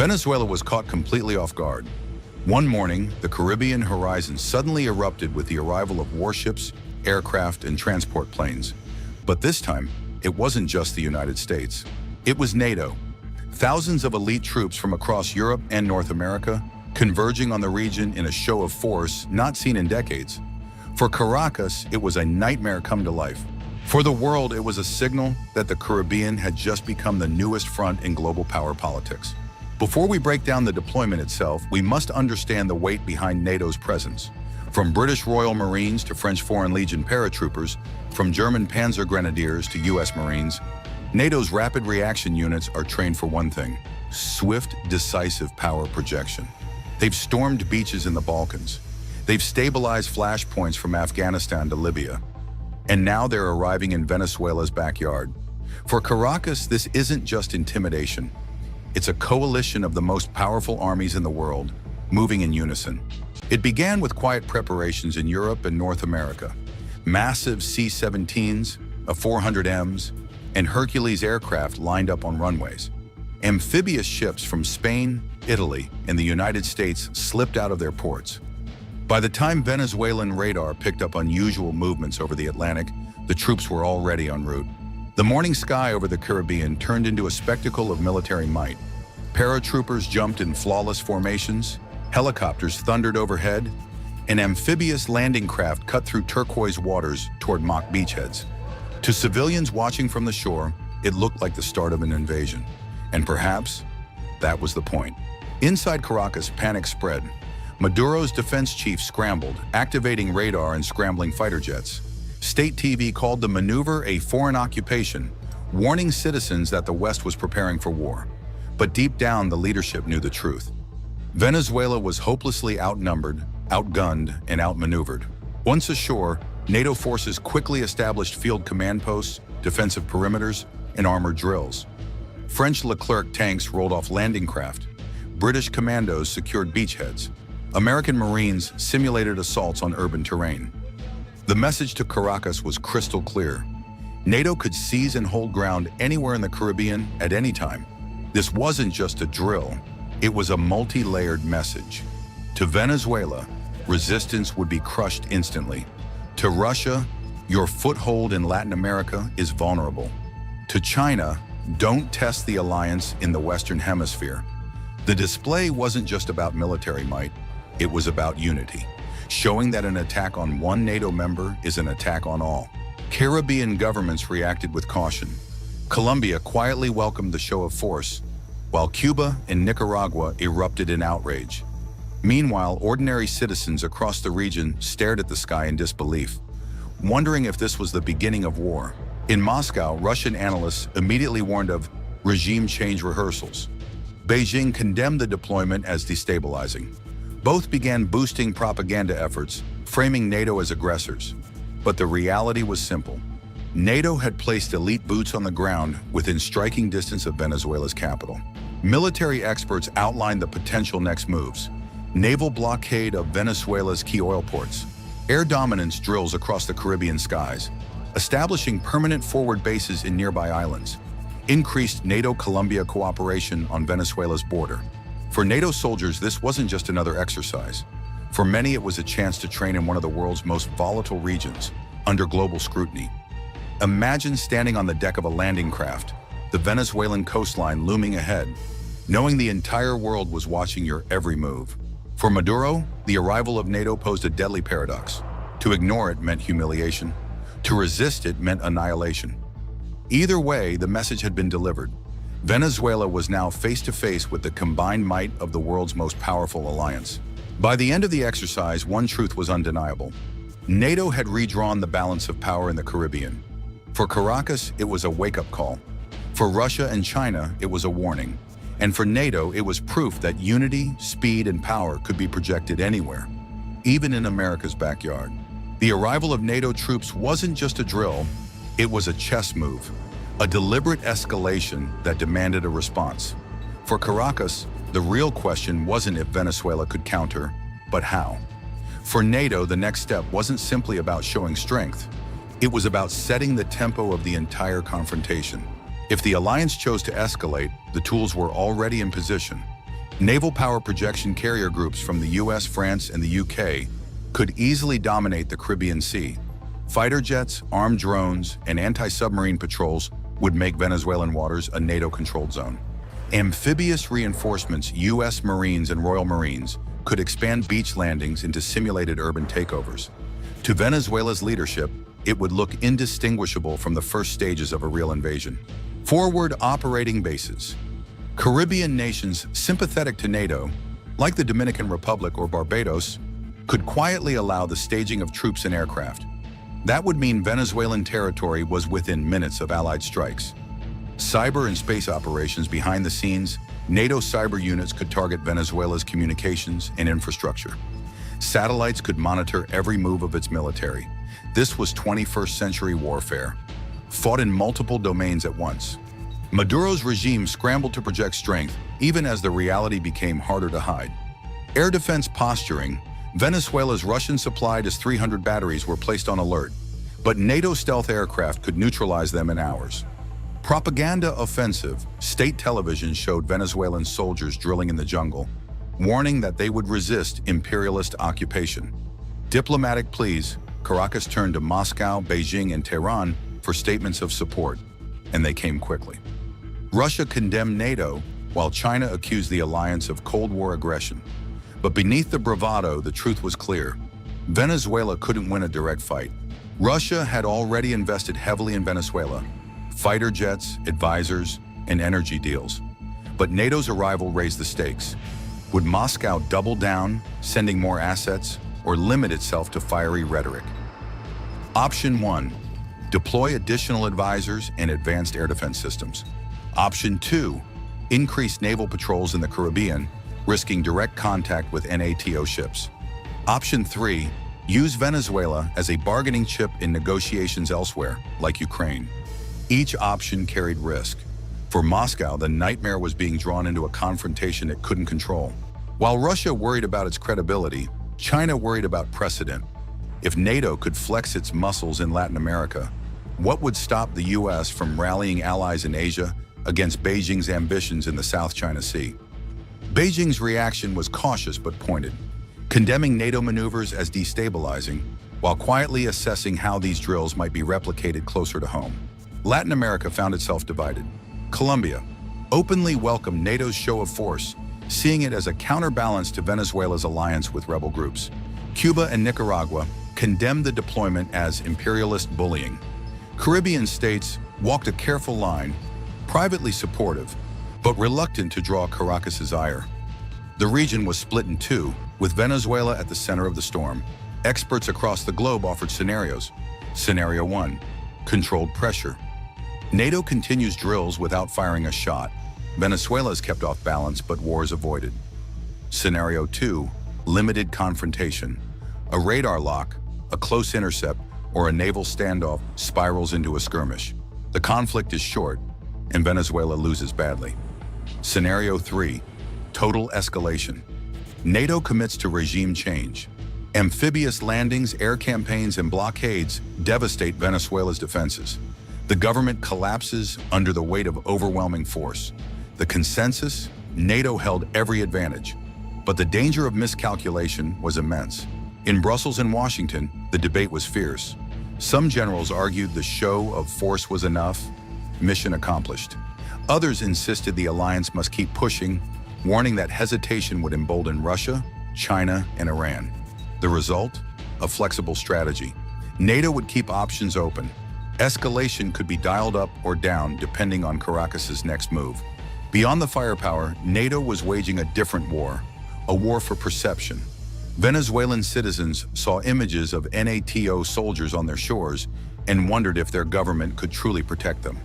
Venezuela was caught completely off guard. One morning, the Caribbean horizon suddenly erupted with the arrival of warships, aircraft, and transport planes. But this time, it wasn't just the United States. It was NATO. Thousands of elite troops from across Europe and North America converging on the region in a show of force not seen in decades. For Caracas, it was a nightmare come to life. For the world, it was a signal that the Caribbean had just become the newest front in global power politics. Before we break down the deployment itself, we must understand the weight behind NATO's presence. From British Royal Marines to French Foreign Legion paratroopers, from German Panzer Grenadiers to US Marines, NATO's rapid reaction units are trained for one thing: swift, decisive power projection. They've stormed beaches in the Balkans. They've stabilized flashpoints from Afghanistan to Libya. And now they're arriving in Venezuela's backyard. For Caracas, this isn't just intimidation. It's a coalition of the most powerful armies in the world, moving in unison. It began with quiet preparations in Europe and North America. Massive C-17s, A-400Ms, and Hercules aircraft lined up on runways. Amphibious ships from Spain, Italy, and the United States slipped out of their ports. By the time Venezuelan radar picked up unusual movements over the Atlantic, the troops were already en route. The morning sky over the Caribbean turned into a spectacle of military might. Paratroopers jumped in flawless formations, helicopters thundered overhead, and amphibious landing craft cut through turquoise waters toward mock beachheads. To civilians watching from the shore, it looked like the start of an invasion. And perhaps that was the point. Inside Caracas, panic spread. Maduro's defense chief scrambled, activating radar and scrambling fighter jets. State TV called the maneuver a foreign occupation, warning citizens that the West was preparing for war. But deep down, the leadership knew the truth. Venezuela was hopelessly outnumbered, outgunned, and outmaneuvered. Once ashore, NATO forces quickly established field command posts, defensive perimeters, and armored drills. French Leclerc tanks rolled off landing craft. British commandos secured beachheads. American Marines simulated assaults on urban terrain. The message to Caracas was crystal clear. NATO could seize and hold ground anywhere in the Caribbean at any time. This wasn't just a drill, it was a multi-layered message. To Venezuela, resistance would be crushed instantly. To Russia, your foothold in Latin America is vulnerable. To China, don't test the alliance in the Western Hemisphere. The display wasn't just about military might, it was about unity, showing that an attack on one NATO member is an attack on all. Caribbean governments reacted with caution. Colombia quietly welcomed the show of force, while Cuba and Nicaragua erupted in outrage. Meanwhile, ordinary citizens across the region stared at the sky in disbelief, wondering if this was the beginning of war. In Moscow, Russian analysts immediately warned of regime change rehearsals. Beijing condemned the deployment as destabilizing. Both began boosting propaganda efforts, framing NATO as aggressors. But the reality was simple. NATO had placed elite boots on the ground within striking distance of Venezuela's capital. Military experts outlined the potential next moves: naval blockade of Venezuela's key oil ports, air dominance drills across the Caribbean skies, establishing permanent forward bases in nearby islands, increased NATO-Colombia cooperation on Venezuela's border. For NATO soldiers, this wasn't just another exercise. For many, it was a chance to train in one of the world's most volatile regions, under global scrutiny. Imagine standing on the deck of a landing craft, the Venezuelan coastline looming ahead, knowing the entire world was watching your every move. For Maduro, the arrival of NATO posed a deadly paradox. To ignore it meant humiliation. To resist it meant annihilation. Either way, the message had been delivered. Venezuela was now face-to-face with the combined might of the world's most powerful alliance. By the end of the exercise, one truth was undeniable. NATO had redrawn the balance of power in the Caribbean. For Caracas, it was a wake-up call. For Russia and China, it was a warning. And for NATO, it was proof that unity, speed, and power could be projected anywhere, even in America's backyard. The arrival of NATO troops wasn't just a drill, it was a chess move. A deliberate escalation that demanded a response. For Caracas, the real question wasn't if Venezuela could counter, but how. For NATO, the next step wasn't simply about showing strength. It was about setting the tempo of the entire confrontation. If the alliance chose to escalate, the tools were already in position. Naval power projection carrier groups from the US, France, and the UK could easily dominate the Caribbean Sea. Fighter jets, armed drones, and anti-submarine patrols would make Venezuelan waters a NATO-controlled zone. Amphibious reinforcements, US Marines and Royal Marines, could expand beach landings into simulated urban takeovers. To Venezuela's leadership, it would look indistinguishable from the first stages of a real invasion. Forward operating bases. Caribbean nations sympathetic to NATO, like the Dominican Republic or Barbados, could quietly allow the staging of troops and aircraft. That would mean Venezuelan territory was within minutes of Allied strikes. Cyber and space operations behind the scenes, NATO cyber units could target Venezuela's communications and infrastructure. Satellites could monitor every move of its military. This was 21st century warfare, fought in multiple domains at once. Maduro's regime scrambled to project strength, even as the reality became harder to hide. Air defense posturing. Venezuela's Russian-supplied S-300 batteries were placed on alert, but NATO stealth aircraft could neutralize them in hours. Propaganda offensive. State television showed Venezuelan soldiers drilling in the jungle, warning that they would resist imperialist occupation. Diplomatic pleas. Caracas turned to Moscow, Beijing, and Tehran for statements of support, and they came quickly. Russia condemned NATO, while China accused the alliance of Cold War aggression. But beneath the bravado, the truth was clear. Venezuela couldn't win a direct fight. Russia had already invested heavily in Venezuela, fighter jets, advisors, and energy deals. But NATO's arrival raised the stakes. Would Moscow double down, sending more assets, or limit itself to fiery rhetoric? Option 1. Deploy additional advisors and advanced air defense systems. Option 2. Increase naval patrols in the Caribbean, risking direct contact with NATO ships. Option 3. Use Venezuela as a bargaining chip in negotiations elsewhere, like Ukraine. Each option carried risk. For Moscow, the nightmare was being drawn into a confrontation it couldn't control. While Russia worried about its credibility, China worried about precedent. If NATO could flex its muscles in Latin America, what would stop the US from rallying allies in Asia against Beijing's ambitions in the South China Sea? Beijing's reaction was cautious but pointed, condemning NATO maneuvers as destabilizing, while quietly assessing how these drills might be replicated closer to home. Latin America found itself divided. Colombia openly welcomed NATO's show of force, seeing it as a counterbalance to Venezuela's alliance with rebel groups. Cuba and Nicaragua condemned the deployment as imperialist bullying. Caribbean states walked a careful line, privately supportive, but reluctant to draw Caracas's ire. The region was split in two, with Venezuela at the center of the storm. Experts across the globe offered scenarios. Scenario 1. Controlled pressure. NATO continues drills without firing a shot. Venezuela is kept off balance, but war is avoided. Scenario 2. Limited confrontation. A radar lock, a close intercept, or a naval standoff spirals into a skirmish. The conflict is short, and Venezuela loses badly. Scenario 3. Total escalation. NATO commits to regime change. Amphibious landings, air campaigns, and blockades devastate Venezuela's defenses. The government collapses under the weight of overwhelming force. The consensus? NATO held every advantage. But the danger of miscalculation was immense. In Brussels and Washington, the debate was fierce. Some generals argued the show of force was enough, mission accomplished. Others insisted the alliance must keep pushing, warning that hesitation would embolden Russia, China, and Iran. The result? A flexible strategy. NATO would keep options open. Escalation could be dialed up or down depending on Caracas's next move. Beyond the firepower, NATO was waging a different war, a war for perception. Venezuelan citizens saw images of NATO soldiers on their shores and wondered if their government could truly protect them.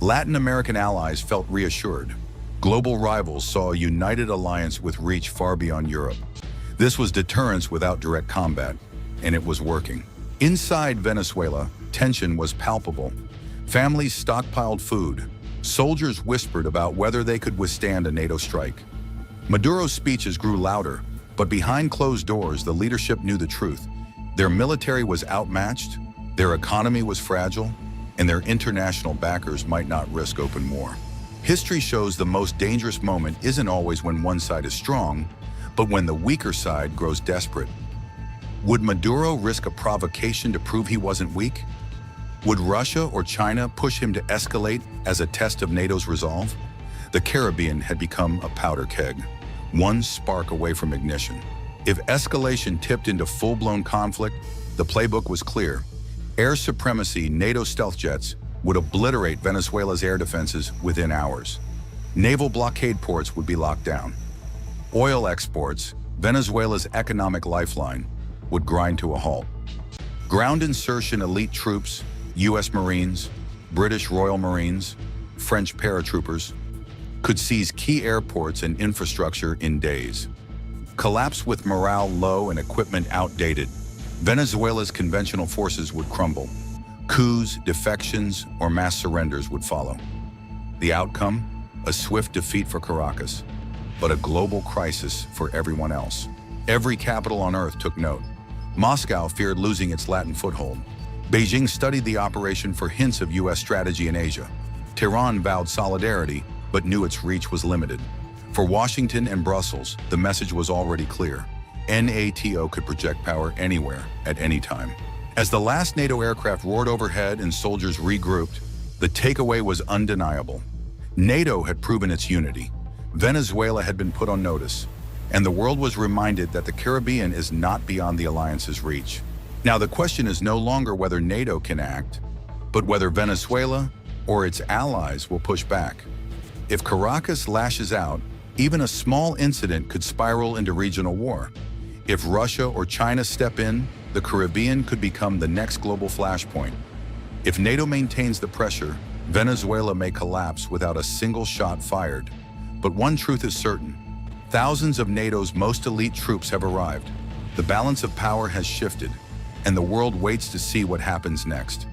Latin American allies felt reassured. Global rivals saw a united alliance with reach far beyond Europe. This was deterrence without direct combat, and it was working. Inside Venezuela, tension was palpable. Families stockpiled food. Soldiers whispered about whether they could withstand a NATO strike. Maduro's speeches grew louder, but behind closed doors, the leadership knew the truth. Their military was outmatched, their economy was fragile, and their international backers might not risk open war. History shows the most dangerous moment isn't always when one side is strong, but when the weaker side grows desperate. Would Maduro risk a provocation to prove he wasn't weak? Would Russia or China push him to escalate as a test of NATO's resolve? The Caribbean had become a powder keg, one spark away from ignition. If escalation tipped into full-blown conflict, the playbook was clear. Air supremacy, NATO stealth jets, would obliterate Venezuela's air defenses within hours. Naval blockade ports would be locked down. Oil exports, Venezuela's economic lifeline, would grind to a halt. Ground insertion elite troops, U.S. Marines, British Royal Marines, French paratroopers, could seize key airports and infrastructure in days. Collapse with morale low and equipment outdated, Venezuela's conventional forces would crumble. Coups, defections, or mass surrenders would follow. The outcome? A swift defeat for Caracas, but a global crisis for everyone else. Every capital on Earth took note. Moscow feared losing its Latin foothold. Beijing studied the operation for hints of U.S. strategy in Asia. Tehran vowed solidarity, but knew its reach was limited. For Washington and Brussels, the message was already clear. NATO could project power anywhere, at any time. As the last NATO aircraft roared overhead and soldiers regrouped, the takeaway was undeniable. NATO had proven its unity. Venezuela had been put on notice, and the world was reminded that the Caribbean is not beyond the alliance's reach. Now the question is no longer whether NATO can act, but whether Venezuela or its allies will push back. If Caracas lashes out, even a small incident could spiral into regional war. If Russia or China step in, the Caribbean could become the next global flashpoint. If NATO maintains the pressure, Venezuela may collapse without a single shot fired. But one truth is certain: thousands of NATO's most elite troops have arrived. The balance of power has shifted, and the world waits to see what happens next.